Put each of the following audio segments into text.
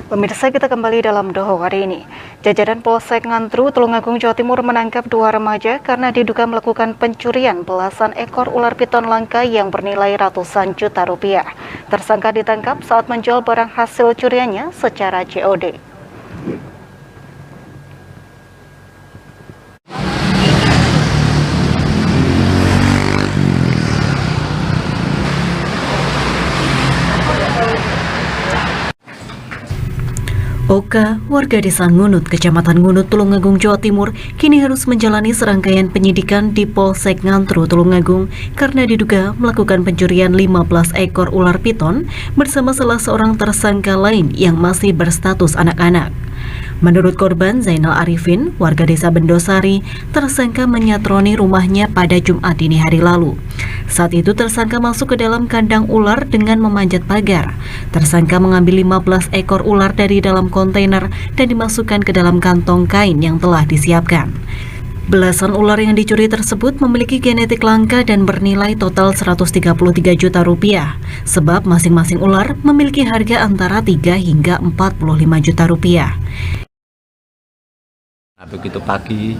Pemirsa, kita kembali dalam Doho hari ini. Jajaran Polsek Ngantru, Tulungagung, Jawa Timur menangkap 2 remaja karena diduga melakukan pencurian belasan ekor ular piton langka yang bernilai ratusan juta rupiah. Tersangka ditangkap saat menjual barang hasil curiannya secara COD. Oka, warga desa Ngunut, Kecamatan Ngunut, Tulungagung, Jawa Timur, kini harus menjalani serangkaian penyidikan di Polsek Ngantru, Tulungagung karena diduga melakukan pencurian 15 ekor ular piton bersama salah seorang tersangka lain yang masih berstatus anak-anak. Menurut korban Zainal Arifin, warga desa Bendosari, tersangka menyatroni rumahnya pada Jumat dini hari lalu. Saat itu tersangka masuk ke dalam kandang ular dengan memanjat pagar. Tersangka mengambil 15 ekor ular dari dalam kontainer dan dimasukkan ke dalam kantong kain yang telah disiapkan. Belasan ular yang dicuri tersebut memiliki genetik langka dan bernilai total 133 juta rupiah, sebab masing-masing ular memiliki harga antara 3 hingga 45 juta rupiah. Nah, begitu pagi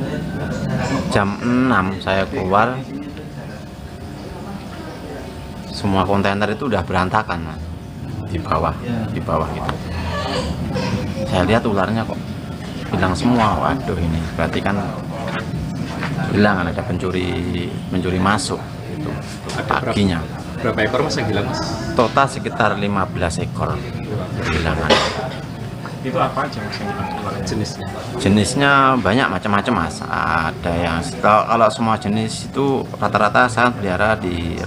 jam 6 saya keluar, semua kontainer itu udah berantakan, Mas. di bawah gitu. Saya lihat ularnya kok hilang semua. Waduh, ini berarti kan hilang, ada pencuri masuk gitu paginya. Berapa ekor Mas yang hilang, Mas? Total sekitar 15 ekor kehilangan. Itu apa aja Mas yang hilang jenisnya? Jenisnya banyak macam-macam, Mas. Ada yang kalau semua jenis itu rata-rata saya pelihara di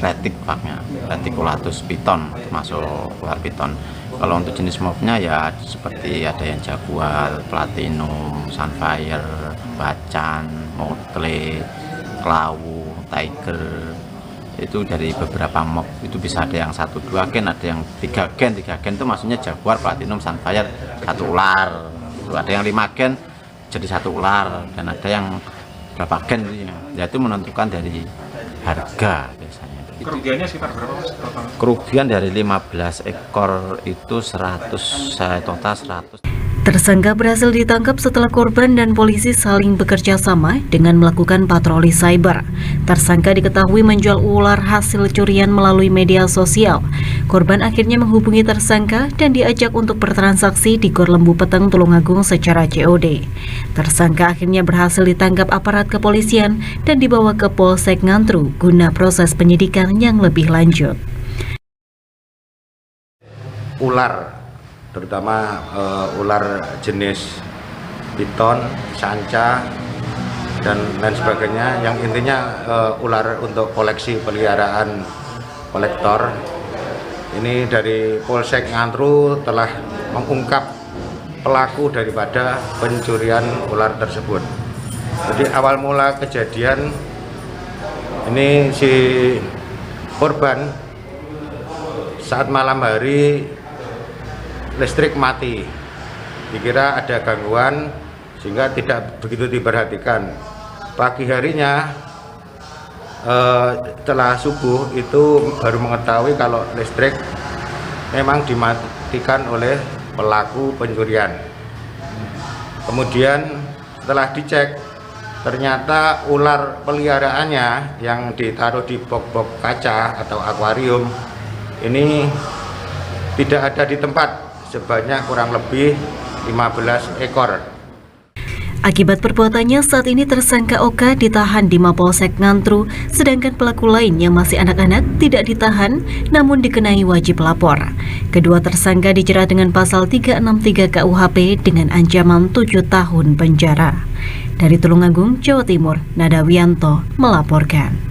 reticulatus piton, termasuk ular piton. Kalau untuk jenis mobnya ya seperti ada yang jaguar, platinum, sunfire, bacan, motle, klawu, tiger. Itu dari beberapa mob itu bisa ada yang 1-2 gen, ada yang 3 gen. 3 gen itu maksudnya jaguar, platinum, sunfire, 1 ular. Itu ada yang 5 gen jadi 1 ular, dan ada yang berapa gen ya itu menentukan dari harga biasanya. Kerugiannya sekitar berapa, Mas? Kerugian dari 15 ekor itu 100, saya total 100. Tersangka berhasil ditangkap setelah korban dan polisi saling bekerja sama dengan melakukan patroli cyber. Tersangka diketahui menjual ular hasil curian melalui media sosial. Korban akhirnya menghubungi tersangka dan diajak untuk bertransaksi di Gor Lembu Peteng, Tulungagung secara COD. Tersangka akhirnya berhasil ditangkap aparat kepolisian dan dibawa ke Polsek Ngantru guna proses penyidikan yang lebih lanjut. Ular, terutama ular jenis piton, sanca, dan lain sebagainya, yang intinya ular untuk koleksi peliharaan kolektor. Ini dari Polsek Ngantru telah mengungkap pelaku daripada pencurian ular tersebut. Jadi awal mula kejadian ini, si korban saat malam hari listrik mati, dikira ada gangguan sehingga tidak begitu diperhatikan. Pagi harinya setelah subuh itu baru mengetahui kalau listrik memang dimatikan oleh pelaku pencurian. Kemudian setelah dicek, ternyata ular peliharaannya yang ditaruh di box-box kaca atau akuarium ini tidak ada di tempat, sebanyak kurang lebih 15 ekor. Akibat perbuatannya, saat ini tersangka Oka ditahan di Mapolsek Ngantru, sedangkan pelaku lain yang masih anak-anak tidak ditahan namun dikenai wajib lapor. Kedua tersangka dijerat dengan pasal 363 KUHP dengan ancaman 7 tahun penjara. Dari Tulungagung, Jawa Timur, Nada Wianto melaporkan.